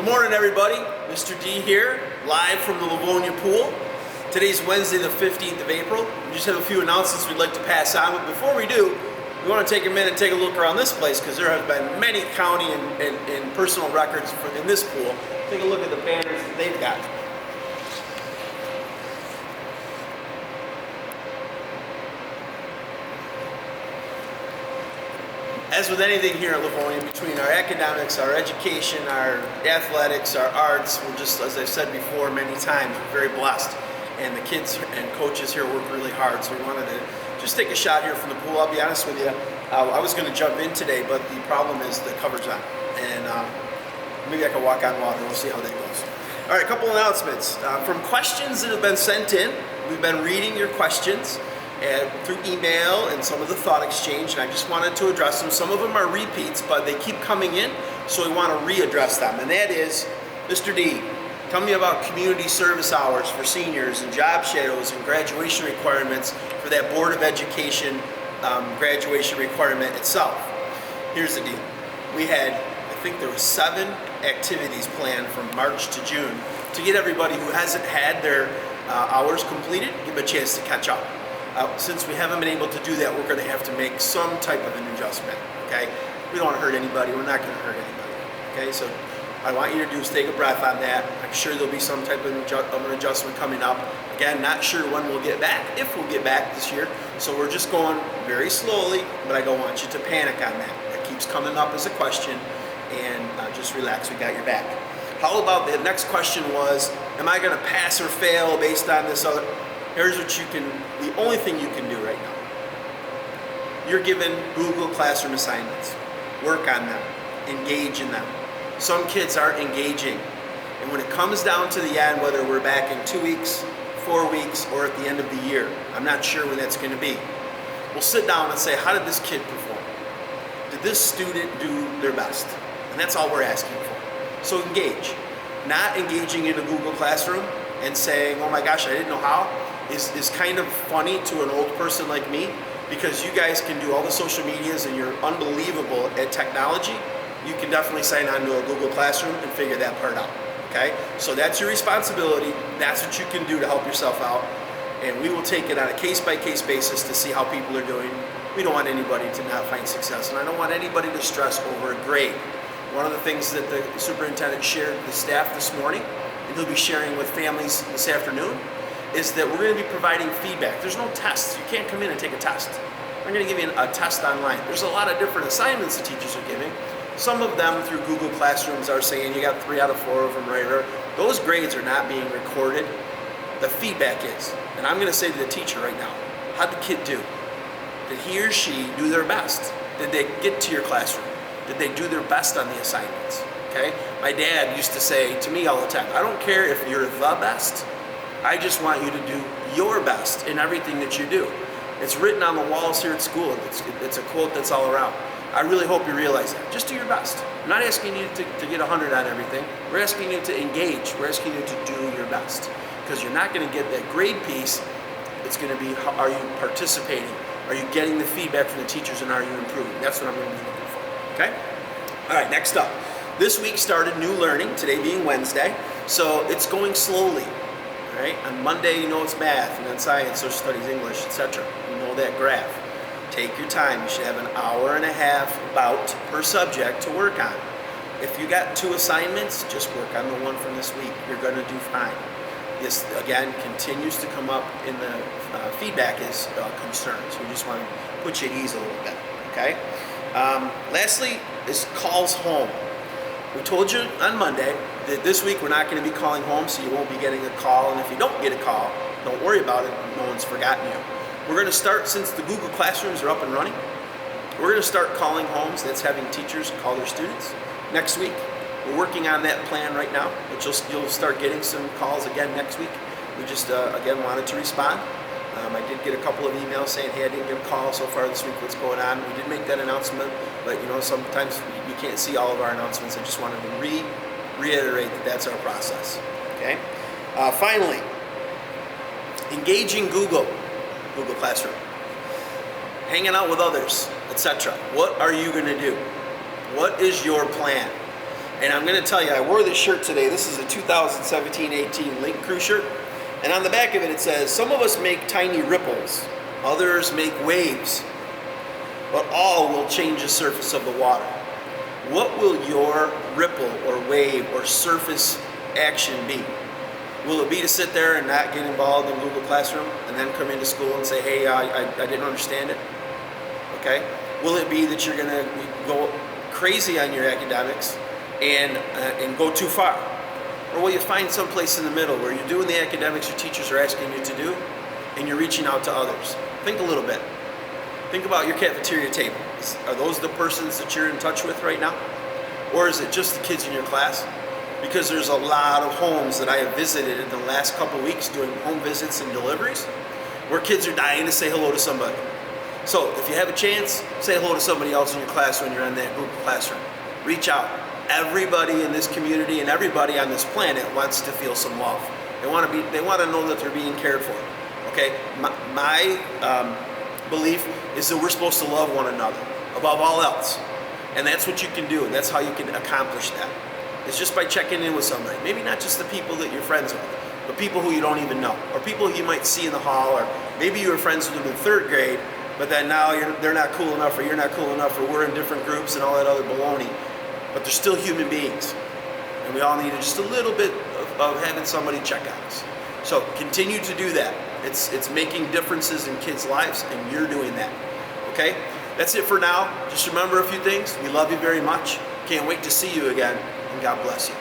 Good morning, everybody. Mr. D here, live from the Livonia Pool. Today's Wednesday, the 15th of April. We just have a few announcements we'd like to pass on, but before we do, we want to take a minute and take a look around this place because there have been many county and personal records in this pool. Take a look at the banners that they've got. As with anything here at Livonia, between our academics, our education, our athletics, our arts, we're just, as I've said before many times, we're very blessed. And the kids and coaches here work really hard, so we wanted to just take a shot here from the pool. I'll be honest with you, I was going to jump in today, but the problem is the cover's on. And maybe I can walk on water, we'll see how that goes. All right, a couple announcements. From questions that have been sent in, we've been reading your questions through email and some of the thought exchange, and I just wanted to address them. Some of them are repeats, but they keep coming in, so we want to readdress them. And that is, Mr. D, tell me about community service hours for seniors and job shadows and graduation requirements for that Board of Education graduation requirement itself. Here's the deal. We had, I think there were 7 activities planned from March to June to get everybody who hasn't had their hours completed, give them a chance to catch up. Since we haven't been able to do that, we're going to have to make some type of an adjustment, okay? We don't want to hurt anybody. We're not going to hurt anybody, okay? So I want you to do is take a breath on that. I'm sure there'll be some type of an adjustment coming up. Again, not sure when we'll get back, if we'll get back this year. So we're just going very slowly, but I don't want you to panic on that. It keeps coming up as a question, and just relax. We got your back. How about the next question was, am I going to pass or fail based on this other? Here's what you can, the only thing you can do right now. You're given Google Classroom assignments. Work on them. Engage in them. Some kids aren't engaging. And when it comes down to the end, whether we're back in 2 weeks, 4 weeks, or at the end of the year, I'm not sure when that's going to be. We'll sit down and say, how did this kid perform? Did this student do their best? And that's all we're asking for. So engage. Not engaging in a Google Classroom and saying, oh my gosh, I didn't know how, is kind of funny to an old person like me, because you guys can do all the social medias and you're unbelievable at technology. You can definitely sign on to a Google Classroom and figure that part out, okay? So that's your responsibility. That's what you can do to help yourself out. And we will take it on a case-by-case basis to see how people are doing. We don't want anybody to not find success, and I don't want anybody to stress over a grade. One of the things that the superintendent shared with the staff this morning, and he'll be sharing with families this afternoon, is that we're going to be providing feedback. There's no tests. You can't come in and take a test. I'm going to give you a test online. There's a lot of different assignments the teachers are giving. Some of them through Google Classrooms are saying you got 3 out of 4 of them right. Those grades are not being recorded. The feedback is. And I'm going to say to the teacher right now, how'd the kid do? Did he or she do their best? Did they get to your classroom? Did they do their best on the assignments? Okay? My dad used to say to me all the time, I don't care if you're the best. I just want you to do your best in everything that you do. It's written on the walls here at school. It's a quote that's all around. I really hope you realize that. Just do your best. I'm not asking you to get 100 on everything. We're asking you to engage. We're asking you to do your best. Because you're not going to get that grade piece. It's going to be, are you participating? Are you getting the feedback from the teachers, and are you improving? That's what I'm going to be looking for. Okay? All right, next up. This week started new learning, today being Wednesday. So it's going slowly. Right? On Monday, you know it's math, and then science, social studies, English, etc. You know that graph. Take your time. You should have an hour and a half about per subject to work on. If you got 2 assignments, just work on the one from this week. You're going to do fine. This, again, continues to come up in the feedback is concerns. We just want to put you at ease a little bit. Okay? Lastly is calls home. We told you on Monday that this week we're not going to be calling home, so you won't be getting a call. And if you don't get a call, don't worry about it. No one's forgotten you. We're going to start, since the Google Classrooms are up and running, we're going to start calling homes. That's having teachers call their students next week. We're working on that plan right now, but you'll start getting some calls again next week. We just, again, wanted to respond. I did get a couple of emails saying, hey, I didn't get a call so far this week, what's going on? We did make that announcement, but you know, sometimes you can't see all of our announcements. I just wanted to reiterate that that's our process, okay? Finally, engaging Google Classroom, hanging out with others, etc. What are you going to do? What is your plan? And I'm going to tell you, I wore this shirt today. This is a 2017-18 Link Crew shirt. And on the back of it, it says, some of us make tiny ripples, others make waves, but all will change the surface of the water. What will your ripple or wave or surface action be? Will it be to sit there and not get involved in Google Classroom and then come into school and say, hey, I didn't understand it? Okay? Will it be that you're going to go crazy on your academics and go too far? Or will you find some place in the middle where you're doing the academics your teachers are asking you to do and you're reaching out to others? Think a little bit. Think about your cafeteria table. Are those the persons that you're in touch with right now? Or is it just the kids in your class? Because there's a lot of homes that I have visited in the last couple weeks doing home visits and deliveries where kids are dying to say hello to somebody. So if you have a chance, say hello to somebody else in your class when you're in that Google Classroom. Reach out. Everybody in this community and everybody on this planet wants to feel some love. They want to know that they're being cared for. Okay? My belief is that we're supposed to love one another above all else. And that's what you can do, and that's how you can accomplish that. It's just by checking in with somebody. Maybe not just the people that you're friends with, but people who you don't even know, or people who you might see in the hall, or maybe you were friends with them in 3rd grade, but then now they're not cool enough, or you're not cool enough, or we're in different groups and all that other baloney. But they're still human beings. And we all need just a little bit of having somebody check on us. So continue to do that. It's making differences in kids' lives, and you're doing that. Okay? That's it for now. Just remember a few things. We love you very much. Can't wait to see you again, and God bless you.